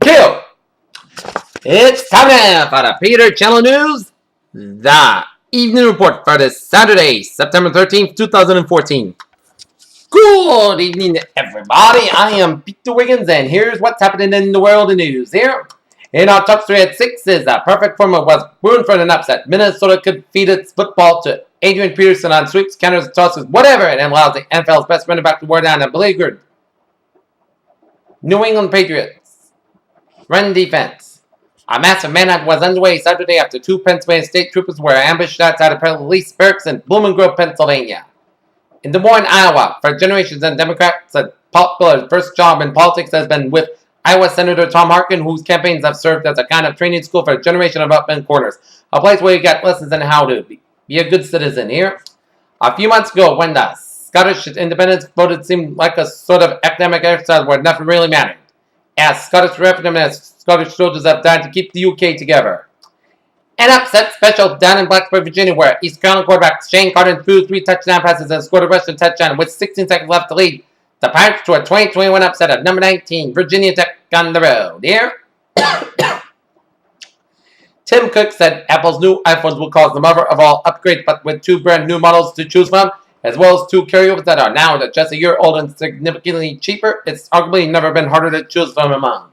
Kill! It's time now for the Peter Channel News, the evening report for this Saturday, September 13th, 2014. Good evening, everybody. I am Peter Wiggins, and here's what's happening in the world of news here. In our top 3 at 6 is a perfect form of was ruined for an upset. Minnesota could feed its football to Adrian Peterson on sweeps, counters, tosses, whatever, and allows the NFL's best running back to wear down a beleaguered New England Patriots run defense. A massive manhunt was underway Saturday after 2 Pennsylvania state troopers were ambushed outside of police barracks in Blooming Grove, Pennsylvania. In Des Moines, Iowa, for generations, and Democrats said Poplar's first job in politics has been with Iowa Senator Tom Harkin, whose campaigns have served as a kind of training school for a generation of upland corners. A place where you get lessons on how to be a good citizen here. A few months ago, when the Scottish independence vote, it seemed like a sort of academic exercise where nothing really mattered, as Scottish referendum and Scottish soldiers have died to keep the UK together. An upset special down in Blacksburg, Virginia, where East Carolina quarterback Shane Carter threw 3 touchdown passes and scored a rushing touchdown with 16 seconds left to lead the Pirates to a 2021 upset of number 19, Virginia Tech on the road. Here, Tim Cook said Apple's new iPhones will cause the mother of all upgrades, but with 2 brand new models to choose from, as well as 2 carryovers that are now just a year old and significantly cheaper, it's arguably never been harder to choose from among.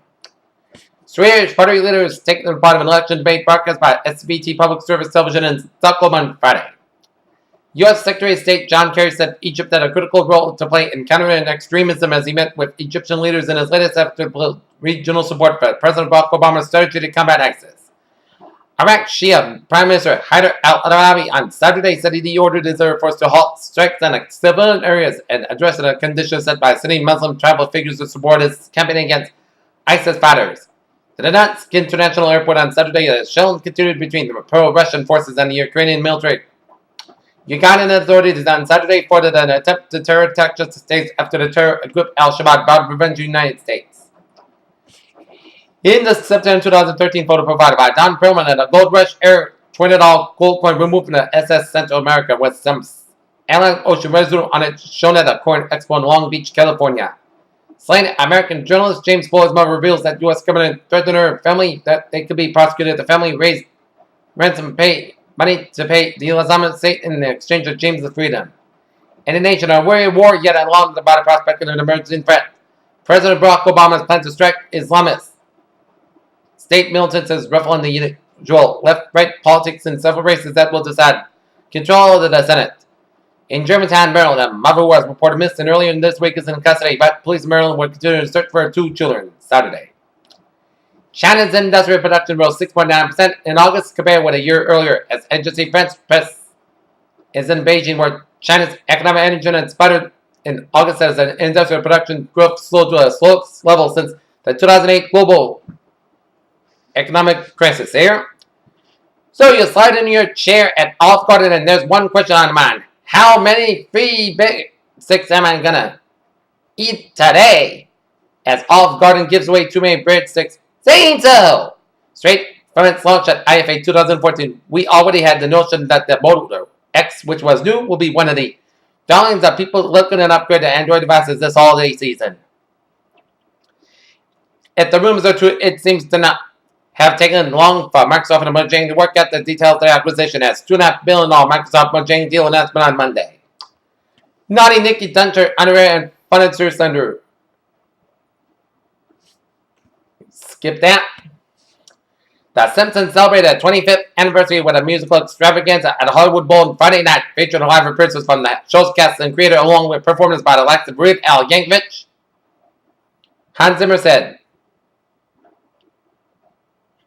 Swedish party leaders taking part of an election debate broadcast by SVT Public Service Television in Stockholm on Friday. U.S. Secretary of State John Kerry said Egypt had a critical role to play in countering extremism as he met with Egyptian leaders in his latest effort to build regional support for President Barack Obama's strategy to combat ISIS. Iraq Shia Prime Minister Haider al-Abadi on Saturday said he ordered his Air Force to halt strikes on civilian areas and address the conditions set by sending Muslim tribal figures to support his campaign against ISIS fighters. The Donetsk International Airport on Saturday, a shell continued between the pro-Russian forces and the Ukrainian military. Ugandan authorities on Saturday reported an attempt to terror attack just days after the terror group Al-Shabaab vowed revenge the United States. In the September 2013 photo provided by Don Perlman at a Gold Rush Air $20 gold coin removed from the SS Central America with some Atlantic Ocean residue on it shown at a coin expo in Long Beach, California. Slain American journalist James Floyd's mother reveals that U.S. government threatened her family that they could be prosecuted. The family raised ransom money to pay the Islamic State in exchange for James' freedom. In a nation on weary war, yet alarmed about the prospect of an emerging threat, President Barack Obama's plan to strike Islamists. State militants is ruffling the usual left-right politics in several races that will decide control of the Senate. In Germantown, Maryland, a mother was reported missing earlier this week is in custody, but police in Maryland were continuing to search for her 2 children Saturday. China's industrial production rose 6.9% in August compared with a year earlier, as agency France Press is in Beijing, where China's economic engine sputtered in August as an industrial production growth slowed to a slowest level since the 2008 global economic crisis. Here, so you slide into your chair at Olive Garden, and there's one question on mind: how many free breadsticks am I gonna eat today? As Olive Garden gives away too many breadsticks. Saying so! Straight from its launch at IFA 2014, we already had the notion that the Moto X, which was new, will be one of the darlings of people looking to upgrade to Android devices this holiday season. If the rumors are true, it seems to not have taken long for Microsoft and Mojang to work out the details of their acquisition, as $2.5 billion Microsoft Mojang deal announcement on Monday. Naughty Nikki Dunter, underwear, and funded Sir Thunder. Skip that. The Simpsons celebrated their 25th anniversary with a musical extravaganza at a Hollywood Bowl on Friday night, featuring live appearances from the show's cast and creator, along with performances by the likes of Weird Al Yankovic. Hans Zimmer said,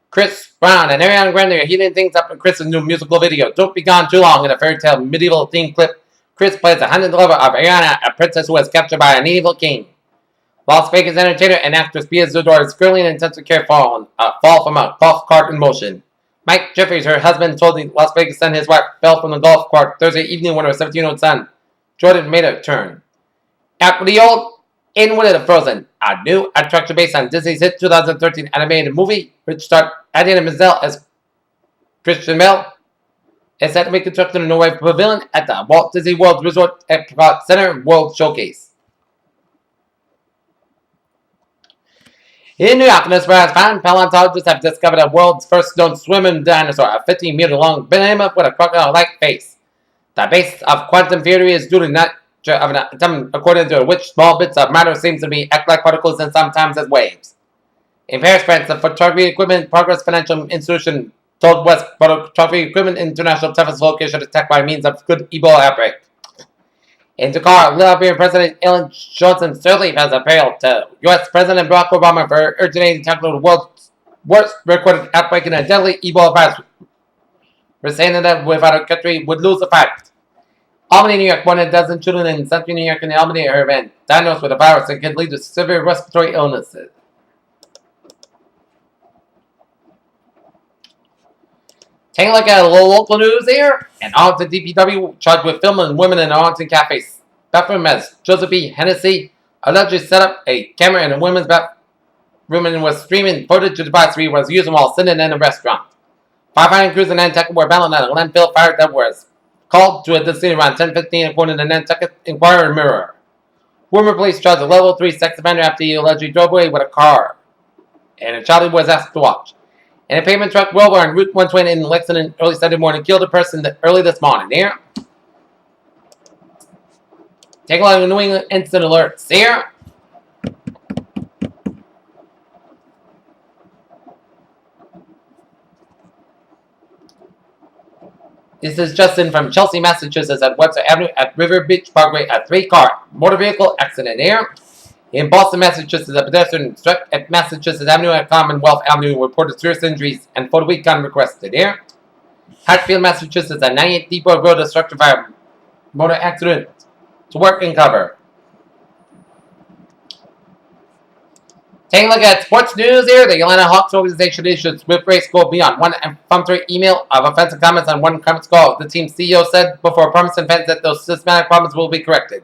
Chris Brown and Ariana Grande are heating things up in Chris's new musical video, Don't Be Gone Too Long. In a fairy tale medieval themed clip, Chris plays a hunted lover of Ariana, a princess who was captured by an evil king. Las Vegas entertainer and actress Pia Zador is currently in intensive care fall from a golf cart in motion. Mike Jeffries, her husband, told the Las Vegas Sun his wife fell from the golf cart Thursday evening when her 17-year-old son, Jordan, made a turn. After the old In Winter the Frozen, a new attraction based on Disney's hit 2013 animated movie, which starred Idina Menzel as Christian Bale, is set to be constructed in a Norway Pavilion at the Walt Disney World Resort Epcot Center World Showcase. In New York, this whereas paleontologists have discovered the world's first known swimming dinosaur, a 15-meter long behemoth with a crocodile-like face. The base of quantum theory is due to nature of an atom, according to which small bits of matter seem to be act like particles and sometimes as waves. In Paris, France, the Photography Equipment Progress Financial Institution told West Photography Equipment International toughest location attacked by means of good Ebola outbreak. In Dakar, Liberian President Ellen Johnson Sirleaf has appealed to U.S. President Barack Obama for originating the world's worst recorded outbreak in a deadly Ebola virus, saying that without a country would lose the fight. Albany, New York, more than a dozen children in central New York and the Albany area have been diagnosed with a virus that can lead to severe respiratory illnesses. Taking a look at a little local news here. An Arlington DPW charged with filming women in an Arlington cafe bathroom as Joseph B. Hennessy allegedly set up a camera in a women's bathroom and was streaming footage of the device he was using while sitting in a restaurant. Firefighting crews in Nantucket were battling at a landfill fire that was called to the scene around 10:15 according to Nantucket Inquirer Mirror. Former police charged a level 3 sex offender after he allegedly drove away with a car, and a child was asked to watch. And a pavement truck rover on Route 120 in Lexington early Saturday morning killed a person early this morning. Here, take a look at New England instant alerts. Here, this is Justin from Chelsea, Massachusetts at Webster Avenue at River Beach Parkway. A 3-car motor vehicle accident here. In Boston, Massachusetts, a pedestrian struck at Massachusetts Avenue at Commonwealth Avenue reported serious injuries and photo recon requested here. Hatfield, Massachusetts, a 98 Depot Road destructive fire motor accident to work and cover. Taking a look at sports news here, the Atlanta Hawks organization issued swift race go beyond one inflammatory email of offensive comments on one conference call. The team's CEO said before promising fans that those systematic problems will be corrected.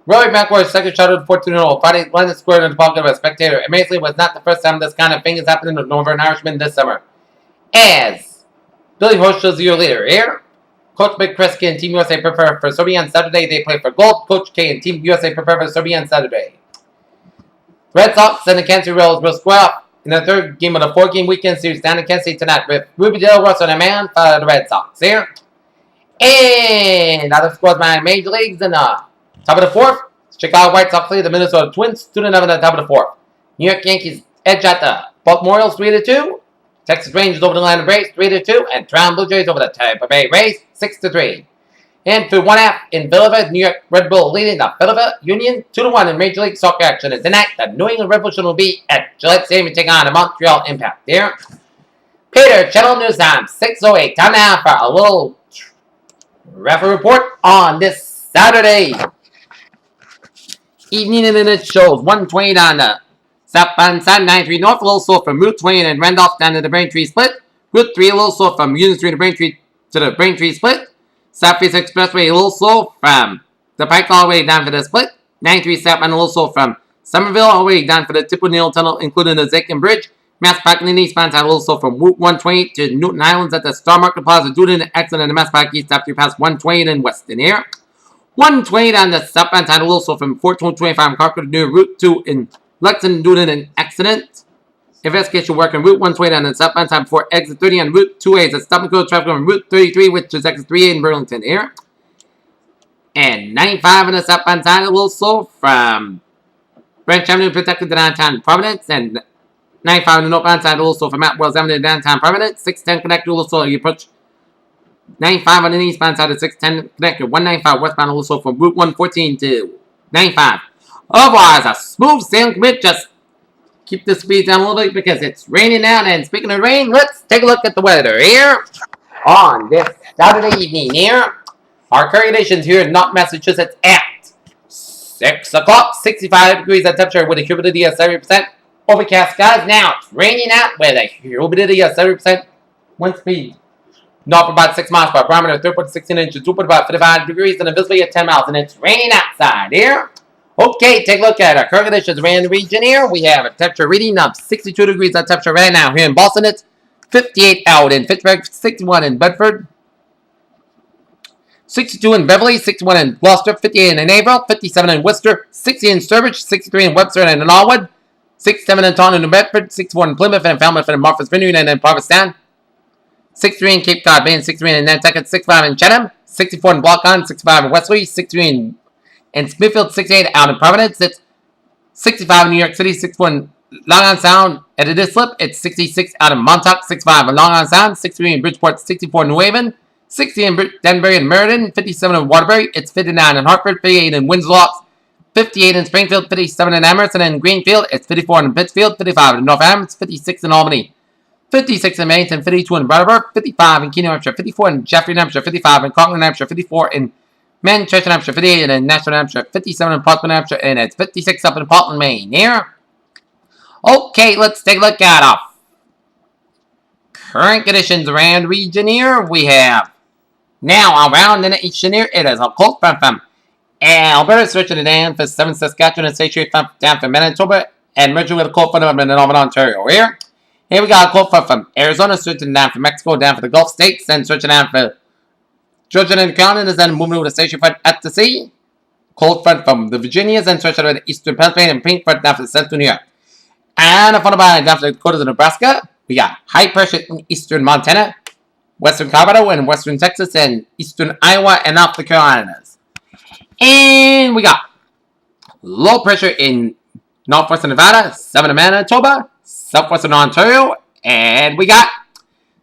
Roy McIlroy's second shot of the 14-hole Friday landed square in the pocket of a spectator. Amazingly, it was not the first time this kind of thing has happened to Northern Irishmen this summer. As Billy Horschel's year leader here, Coach Big Kreski and Team USA prepare for Serbia on Saturday. They play for gold. Coach K and Team USA prepare for Serbia on Saturday. Red Sox and the Kansas City Royals will square up in the third game of the 4-game weekend series down in Kansas City tonight with Ruby Dale Russell and a man for the Red Sox here. And other scores by Major Leagues in the top of the fourth, Chicago White Sox lead the Minnesota Twins 2-0 in the top of the fourth. New York Yankees edge at the Baltimore Orioles 3-2. Texas Rangers over the Atlanta Braves 3-2, and Toronto Blue Jays over the Tampa Bay Rays 6-3. And through one half in Philadelphia, New York Red Bull leading the Philadelphia Union 2-1 in Major League Soccer action. And tonight, the New England Revolution will be at Gillette Stadium taking on the Montreal Impact. Here, Peter, Channel News Time 6:08. Time now for a little referee report on this Saturday evening, and it shows 120 on the southbound side, 93 north, a little slow from Route 20 and Randolph down to the Braintree Split. Route 3 a little slow from Union Street to the Braintree Split. Southeast Expressway a little slow from the Pike all the way down for the Split. 93 southbound a little slow from Somerville all the way down for the Tip O'Neill Tunnel, including the Zakin Bridge. Mass Park in the eastbound side a little slow from Route 120 to Newton Islands at the Star Market Plaza due to an accident in the Mass Park east after you pass 120 in Weston here. 120 on the southbound side, also from 1425 Concord near Route 2 in Lexington due to an accident. Investigation work on Route 120 on the southbound side before exit 30 on Route 2A. It's a stop and go traffic on Route 33, which is exit 3A in Burlington here. And 95 on the southbound side, a little slow from Branch Avenue protected to downtown Providence. And 95 on the northbound side, a little slow from Mount Wells Avenue to downtown Providence. 610 connected, a little slow. You approach 95 on the eastbound side of 610 connected. 195 westbound, a little slow from Route 114 to 95. Otherwise, a smooth sailing commit. Just keep the speed down a little bit because it's raining out. And speaking of rain, let's take a look at the weather here on this Saturday evening here. Our current conditions here in North Massachusetts at 6 o'clock, 65 degrees at temperature with a humidity of 70%. Overcast skies. Now it's raining out with a humidity of 70%. Wind speed north about 6 miles per barometer, 3.16 inches, 2.55 degrees, and a visibility of 10 miles. And it's raining outside here. Okay, take a look at our current conditions around the region here. We have a temperature reading of 62 degrees at temperature right now here in Boston. It's 58 out in Fitchburg, 61 in Bedford, 62 in Beverly, 61 in Gloucester, 58 in Naperville, 57 in Worcester, 60 in Sturbridge, 63 in Webster and in Norwood, 6-7 in Taunton, New Bedford. 6-4 in Plymouth and Falmouth and Martha's Vineyard and then Provincetown. 6-3 in Cape Cod Bay and 6-3 in Nantucket. 6-5 in Chatham. 64 in Blockon. 65 in Wesley. 6-3 in Smithfield. 6-8 out in Providence. It's 65 in New York City. 6-4 in Long Island Sound. At a Dislip, it's 66 out in Montauk. 65 in Long Island Sound. 63 in Bridgeport. 64 in New Haven. 60 in Danbury and Meriden. 57 in Waterbury. It's 59 in Hartford. 58 in Winslow. 58 in Springfield, 57 in Emerson and Greenfield, it's 54 in Pittsfield, 55 in Northampton, 56 in Albany, 56 in Bennington, 52 in Brattleboro, 55 in Keene, New Hampshire, 54 in Jaffrey, New Hampshire, 55 in Concord, New Hampshire, 54 in Manchester, New Hampshire, 58 in Nashville, New Hampshire, 57 in Portsmouth, New Hampshire, and it's 56 up in Portland, Maine. Here. Okay, let's take a look at our current conditions around the region here. We have now around the nation here, it is a cold front from Alberta stretching it down for 7 Saskatchewan and stationary front down for Manitoba and merging with a cold front from Northern Ontario here. Here we got a cold front from Arizona stretching down for Mexico, down for the Gulf States, then stretching down for Georgia and the Carolinas, then moving with a stationary front at the sea. Cold front from the Virginias, then stretching over the eastern Pennsylvania and pink front down for the central New York. And followed by down for the Dakotas and Nebraska, we got high pressure in eastern Montana, western Colorado, and western Texas, and eastern Iowa, and off the Carolinas. And we got low pressure in northwestern Nevada, 7 in Manitoba, southwestern Ontario, and we got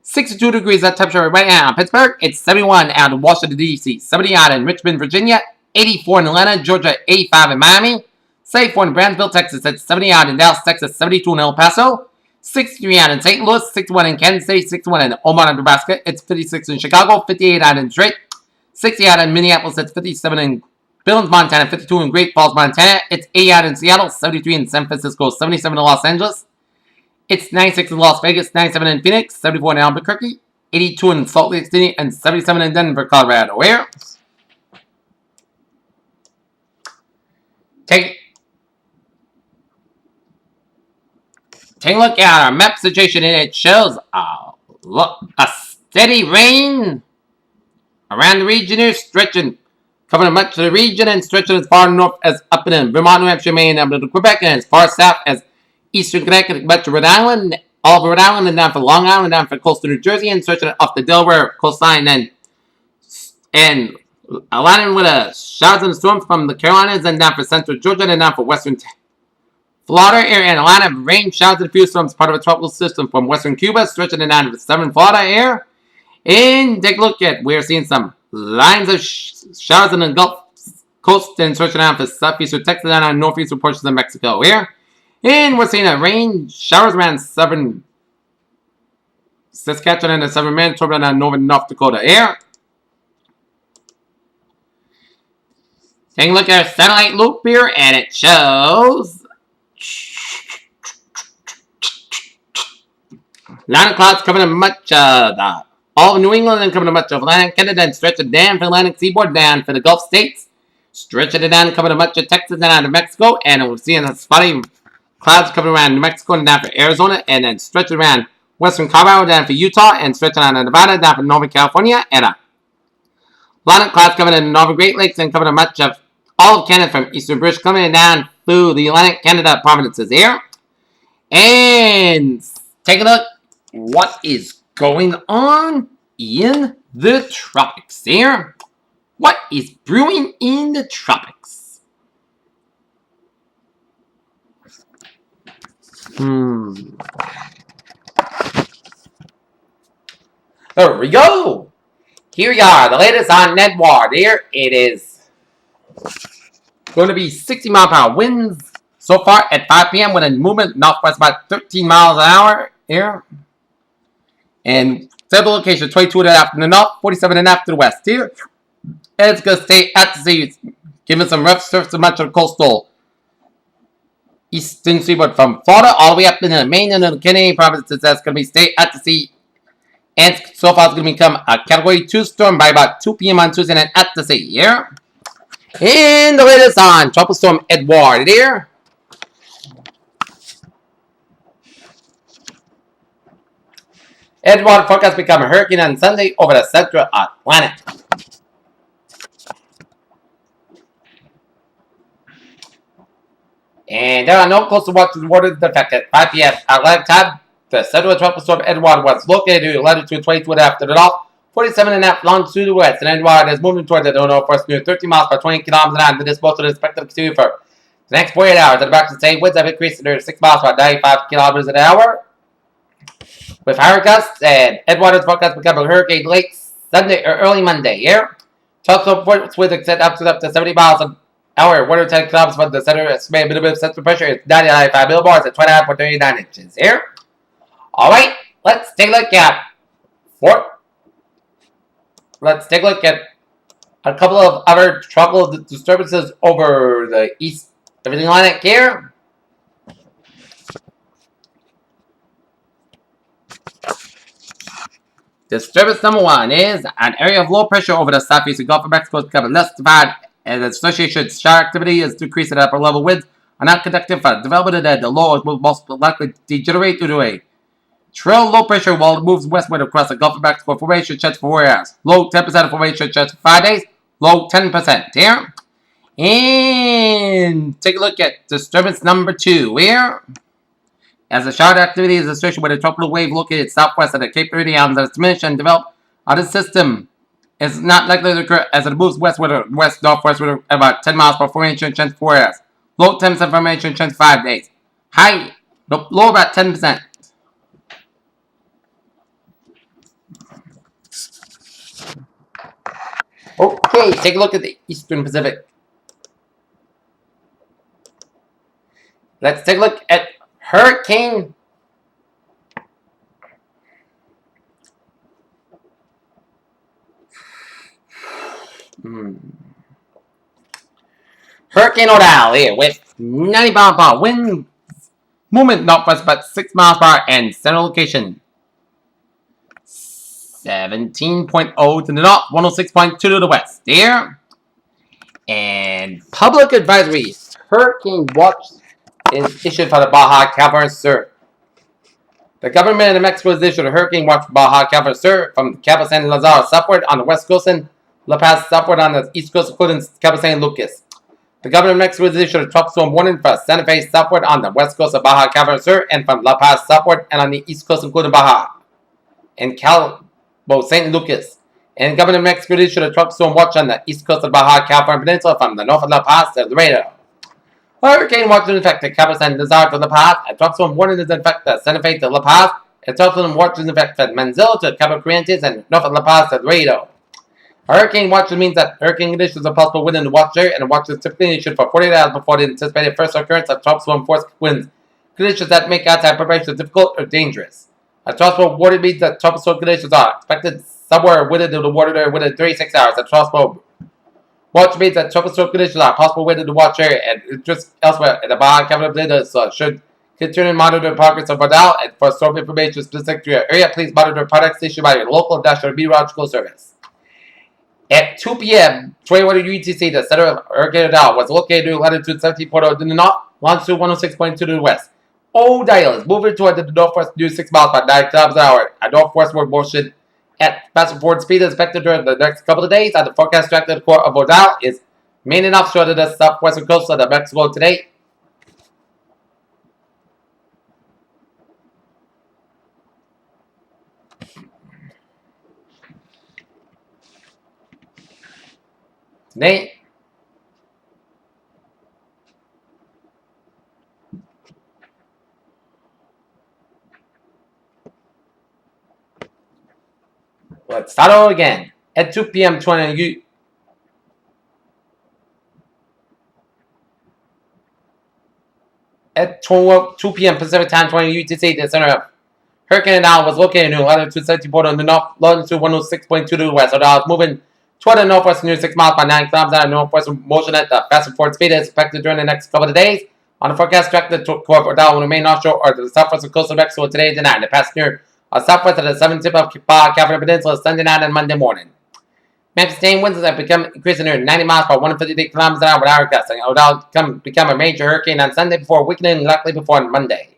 62 degrees at temperature right now in Pittsburgh. It's 71 out in Washington, D.C., 70 out in Richmond, Virginia, 84 in Atlanta, Georgia, 85 in Miami, 74 in Brownsville, Texas, it's 70 out in Dallas, Texas, 72 in El Paso, 63 out in St. Louis, 61 in Kansas City, 61 in Omaha, Nebraska, it's 56 in Chicago, 58 out in Detroit, 60 out in Minneapolis, it's 57 in Billings, Montana, 52 in Great Falls, Montana. It's 80 out in Seattle, 73 in San Francisco, 77 in Los Angeles. It's 96 in Las Vegas, 97 in Phoenix, 74 in Albuquerque, 82 in Salt Lake City, and 77 in Denver, Colorado. Here. Take a look at our map situation, and it shows a steady rain around the region here, stretching, covering much of the region and stretching as far north as up in Vermont, New Hampshire, Maine, up to Quebec, and as far south as eastern Connecticut, much of Rhode Island, all of Rhode Island, and down for Long Island, down for coastal New Jersey, and stretching off the Delaware coastline, and aligning with a showers and storms from the Carolinas, and down for central Georgia, and down for western Florida area, and a line of rain, showers, and a few storms, part of a tropical system from western Cuba, stretching it down to southern Florida area. And take a look at, we're seeing some lines of showers in the Gulf Coast and stretching out for southeastern Texas and on northeastern portions of Mexico here. And we're seeing a rain showers around southern Saskatchewan and southern Manitoba and northern North Dakota here. Take a look at our satellite loop here, and it shows line of clouds covering much of all of New England and covering much of Atlantic Canada and stretching down for the Atlantic seaboard, down for the Gulf states, stretching it down covering much of Texas and out of Mexico, and we're seeing a spotty clouds coming around New Mexico and down for Arizona, and then stretching around western Colorado, down for Utah, and stretching out of Nevada, down for northern California, and a line of clouds covering the northern Great Lakes and covering much of all of Canada from eastern British Columbia down through the Atlantic Canada provinces here. And take a look what is going on in the tropics here. What is brewing in the tropics? There we go. Here we are, the latest on NedWard here. It is going to be 60 mile per hour winds so far at 5 p.m. with a movement northwest about 13 miles an hour here. And settled location 22 and a half to the north, 47 and a half to the west here. And it's going to stay at the sea, giving some rough surface to much of the coastal eastern seaboard from Florida all the way up into Maine and the Canadian provinces. That's going to be stay at the sea. And so far it's going to become a Category 2 storm by about 2 p.m. on Tuesday night at the sea here. And the latest on Tropical Storm Edward here. Edward forecast become a hurricane on Sunday over the central Atlantic. And there are no coastal watches reported affected. 5 p.m. Atlantic time, the central tropical storm Edward was located in latitude 22.5 to the north, 47.5 longitude to the west, and Edward is moving toward the northwest near 30 miles per 20 kilometers an hour. This boat is expected to continue for the next 48 hours. At about the same winds have increased to 6 miles per 95 kilometers an hour. With higher gusts, and Edward is forecast to become a hurricane late Sunday or early Monday. Here, tropical winds extend up to 70 miles an hour, 110 kilometers from the center. Estimated minimum central pressure is 99.5 millibars at 29.39 inches. Here. Alright, let's take a look at a couple of other tropical disturbances over the East Atlantic here. Disturbance number 1 is an area of low pressure over the southeastern Gulf of Mexico is becoming less defined, and the associated shower activity is decreasing at upper level winds are not conductive for development, and the low will most likely degenerate due to a trail low pressure while it moves westward across the Gulf of Mexico formation chance for 4 hours. Low 10% formation chance for 5 days. Low 10% here. And take a look at disturbance number 2 here. As the shower activity is associated with a tropical wave located southwest of the Cape Verde Islands that is diminished and developed on the system is not likely to occur as it moves westward or west-northwestward about 10 miles per formation chance 4 hours. Low 10% formation chance 5 days. High, low about 10%. Okay, take a look at the Eastern Pacific. Let's take a look at Hurricane Odell here with 90 miles per hour wind movement northwest about 6 miles per hour and center location 17.0 to the north, 106.2 to the west. There. And public advisory. Hurricane watch is issued for the Baja California Sur. The government of Mexico has issued a hurricane watch for Baja California Sur from Cabo San Lazaro southward on the west coast and La Paz southward on the east coast, including Cabo San Lucas. The government of Mexico has issued a tropical storm warning for Santa Fe southward on the west coast of Baja California Sur and from La Paz southward and on the east coast, including Baja and Cabo San Lucas. And the government of Mexico has issued a tropical storm watch on the east coast of Baja California Peninsula from the north of La Paz to Laredo. Hurricane watch is in effect at Cabo San Lazaro to La Paz. A tropical storm warning is in effect at Santa Fe to La Paz. A tropical storm watch is in effect at Manzanillo to Cabo Corrientes and north of La Paz to Laredo. Hurricane watch means that hurricane conditions are possible within the watch area, and the watch is typically issued for 48 hours before the anticipated first occurrence of tropical storm force winds. Conditions that make outside preparation difficult or dangerous. A tropical warning means that tropical storm conditions are expected somewhere within the water area within 36 hours. A tropical watch means that tropical storm conditions are possible within the watch area and just elsewhere in the Baja California Peninsula. So should continue to monitor the progress of Odell, and for storm information specific to your area, please monitor products issued by your local National Meteorological Service. At 2 p.m., 21 UTC, the center of Hurricane Odell was located in latitude 17.0 to the north, longitude 106.2 to the west. Odell is moving toward the northwest near 6 miles per 9 kilometers an hour. A northwestward motion at faster forward speed is expected during the next couple of days, and the forecast track to the core of Odell is mainly offshore to the southwestern coast of Mexico today. Today, let's start over again. At 2 p.m. 20 At 2 p.m. Pacific Time, 20 UTC, the center of Hurricane Odell was located in latitude 17.0 in the north, longitude 106.2 to the west. Odell is moving toward the northwest near 6 miles per 9 kilometers an hour. Northwest motion at the fast forward speed is expected during the next couple of days. On the forecast track, the core of Odell will remain offshore or to the southwestern coast of Mexico today and tonight. The pass near southwest of the southern tip of Baja California Peninsula Sunday night and Monday morning. Sustained winds have become increasing near 90 miles per 158 kilometers an hour with hour gusts. Odell become a major hurricane on Sunday before weakening likely before Monday.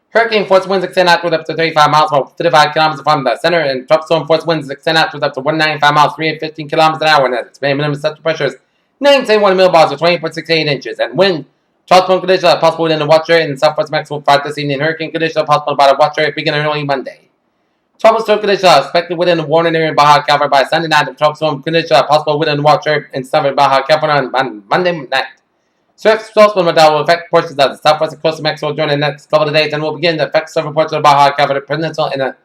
Hurricane force winds extend outward up to 35 miles per 55 kilometers from the center, and tropical storm force winds extend outward up to 195 miles 315 kilometers an hour, and its minimum central pressure is 9.1 millibars or 20.68 inches, and wind Tropical conditions are possible within the watch area in southwest Mexico prior to this evening. Hurricane conditions are possible about a watch area beginning early Monday. Tropical storm conditions are expected within the warning area in Baja California by Sunday night. The tropical storm conditions are possible within the watch area in southern Baja California on Monday night. Swift storm model will affect portions of the southwestern coast of Mexico during the next couple of days and will begin to affect several parts of the Baja California Peninsula in the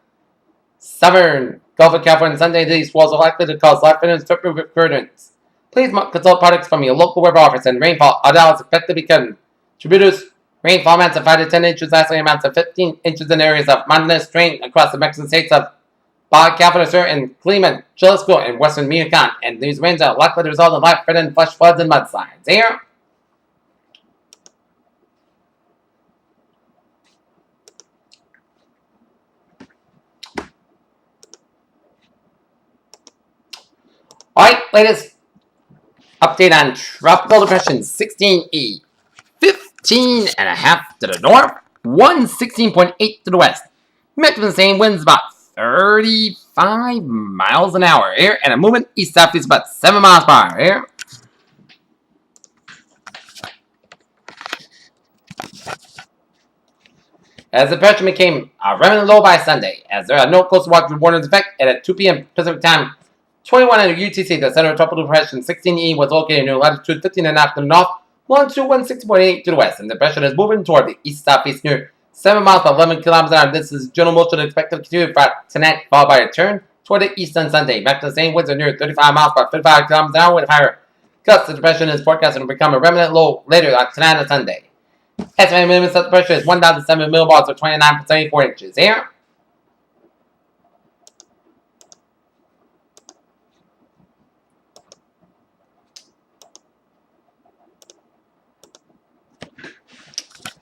southern Gulf of California. Sunday, these swells are likely to cause life and swift currents. Please consult products from your local weather office and rainfall. Adele is expected to be contributors. Rainfall amounts of 5 to 10 inches, isolated amounts of 15 inches in areas of mountainous terrain across the Mexican states of Baja California Sur and Cleveland, Jalisco, and western Michoacan. And these rains are likely to result in life-threatening flash floods and mudslides. Here. Alright, latest update on Tropical Depression 16E. 15.5 to the north, 116.8 to the west. Maximum same winds about 35 miles an hour here, and a movement east-southeast about 7 miles per hour here. As the pressure became a remnant low by Sunday, as there are no coastal watch warnings in effect, and at 2 p.m. Pacific time, 2100 UTC, the center of Tropical Depression 16E was located near latitude 15.5 to the north, 116.8 to the west, and the depression is moving toward the east-southeast near 7 miles to 11 kilometers an hour. This is general motion expected to continue tonight, followed by a turn toward the east on Sunday. Back to the same winds are near 35 miles per 55 kilometers an hour with higher gusts. The depression is forecasted to become a remnant low later tonight on Sunday. Estimated minimum of the pressure is 1,007 millibars or 29.74 inches. Here.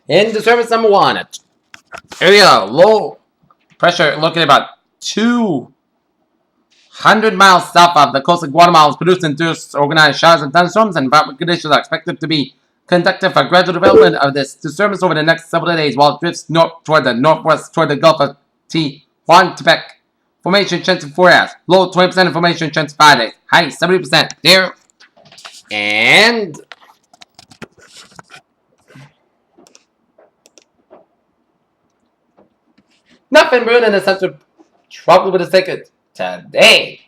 In disturbance number 1, area low pressure located about 200 miles south of the coast of Guatemala is produced induced organized showers and thunderstorms, and environmental conditions are expected to be conducted for gradual development of this disturbance over the next several days while it drifts north toward the northwest toward the Gulf of Tehuantepec. Formation chance of 4 hours. Low 20% information chance of 5 days. High 70% there. And nothing brewing in the central tropical Pacific today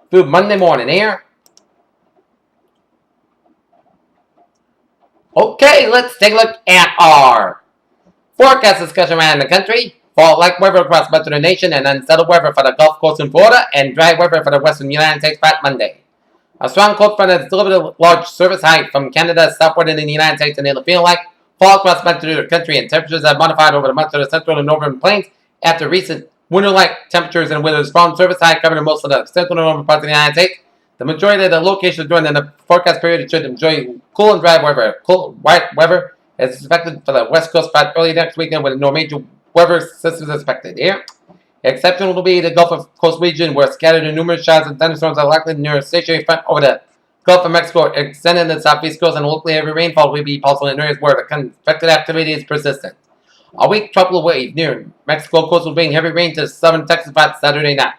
through Monday morning here. Okay, let's take a look at our forecast discussion around the country. Fall-like weather across much of the nation and unsettled weather for the Gulf Coast in Florida and dry weather for the western United States by Monday. A strong cold front has delivered a large surface high from Canada southward in the United States, and it'll feel like fall across much of the country, and temperatures have modified over much of the central and northern plains after recent winter-like temperatures and with a strong surface high covering most of the central and northern parts of the United States. The majority of the locations during the forecast period should enjoy cool and dry weather. Cool, white weather is expected for the west coast by early next weekend with no major weather systems expected here. The exception will be the Gulf Coast region, where scattered and numerous showers and thunderstorms are likely near a stationary front over the Gulf of Mexico, extending the southeast coast, and locally heavy rainfall will be possible in areas where the convective activity is persistent. A weak tropical wave near Mexico coast will bring heavy rain to southern Texas by Saturday night.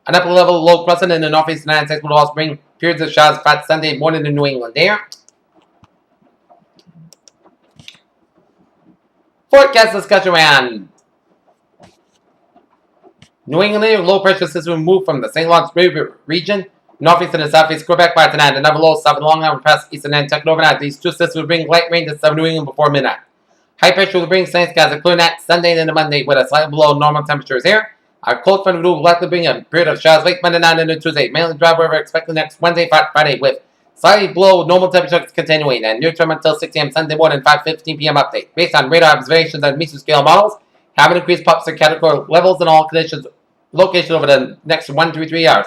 An upper level low crescent in the northeast United States will also bring periods of showers by Sunday morning in New England there. Forecast discussion around New England. Low pressure system will move from the St. Lawrence River region northeast and southeast Quebec by tonight. Another low south and Long Island past eastern Nantucket overnight. These two systems will bring light rain to southern New England before midnight. High pressure will bring sunny skies a clear night Sunday into Monday with a slightly below normal temperatures here. Our cold front will likely bring a period of showers late Monday night into Tuesday. Mainly dry weather expected next Wednesday, Friday with slightly below normal temperatures continuing and near term until 6 a.m. Sunday morning, 5:15 p.m. update. Based on radar observations and mesoscale models, having increased pops and category levels in all conditions locations over the next 1 to 3 hours.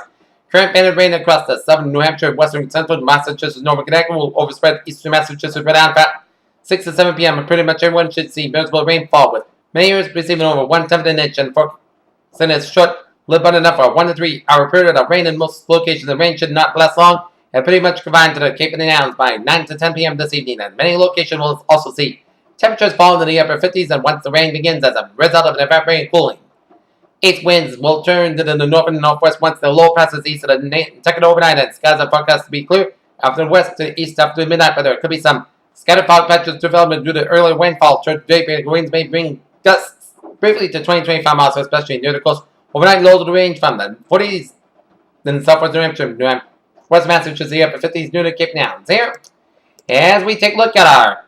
Current banded rain across the southern New Hampshire, western central Massachusetts, northern Connecticut will overspread eastern Massachusetts right down at 6 to 7 p.m. and pretty much everyone should see noticeable rainfall with many areas receiving over 1/10 of an inch and forecasting is short-lived but enough for a 1 to 3 hour period of rain in most locations. The rain should not last long and pretty much confined to the Cape and the Islands by 9 to 10 p.m. this evening, and many locations will also see temperatures fall into the upper 50s and once the rain begins as a result of an evaporating cooling. East winds will turn to the north and northwest once the low passes east of the Nantucket overnight, and skies are forecast to be clear after the west to the east after midnight, but there could be some Scattered fog patches development due to early rainfall. Today, winds may bring gusts briefly to 20-25 miles, especially near the coast. Overnight lows will range from the 40s in southwest New Hampshire, West Massachusetts, up to 50s near the Cape Downs. Here, as we take a look at our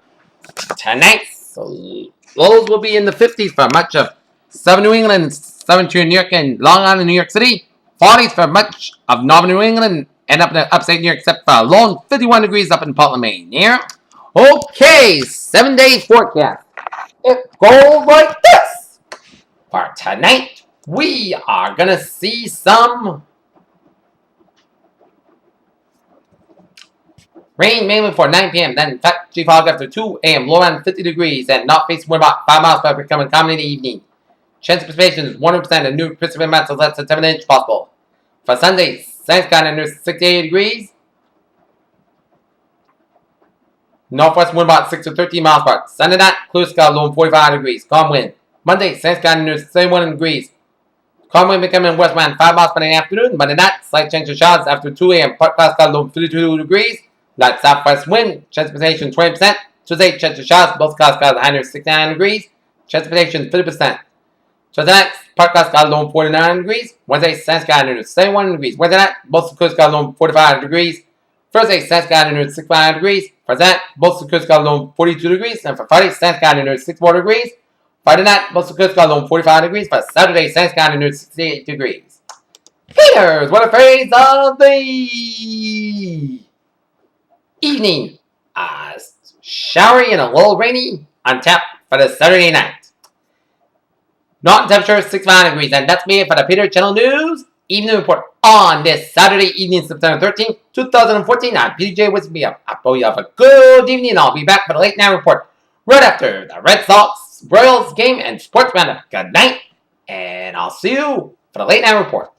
tonight's lows will be in the 50s for much of southern New England, southern New York, and Long Island, New York City. 40s for much of northern New England and up in the upstate New York, except for a lone 51 degrees up in Portland, Maine. Here. Okay, 7-day forecast. It goes like this. For tonight, we are going to see some rain mainly for 9 p.m. Then patchy fog after 2 a.m. Low around 50 degrees and not facing wind about 5 miles per hour becoming common in the evening. Chance of precipitation is 100% and new precipitation amounts of less than 7 inches possible. For Sunday, sun's got under 68 degrees. Northwest wind about 6 to 13 miles per hour. Sunday night, clear sky, low 45 degrees. Calm wind. Monday, sun's got under 71 degrees. Calm wind becoming west wind 5 miles per hour in the afternoon. Monday night, slight change of showers after 2 a.m. Part cloud sky, low 52 degrees. Light southwest wind. Chance of precipitation 20%. Tuesday, chance of showers. Both clouds sky, under 69 degrees. Chance of precipitation 50%. Tuesday night, part cloud sky, low 49 degrees. Wednesday, sun's got under 71 degrees. Wednesday night, both clouds sky, low 45 degrees. Thursday, sun's got under 65 degrees. For that, both the coast got low 42 degrees. And for Friday, sun's got under 64 degrees. Friday night, both the coast got low 45 degrees. For Saturday, sun's got under 68 degrees. Here's what a phrase of the evening. Showery and a little rainy on tap for the Saturday night. North temperature 65 degrees. And that's me for the Peter Channel News Evening Report on this Saturday evening, September 13th, 2014. I'm PJ with me. I hope you have a good evening. I'll be back for the late night report right after the Red Sox Royals game and sports roundup. Good night, and I'll see you for the late night report.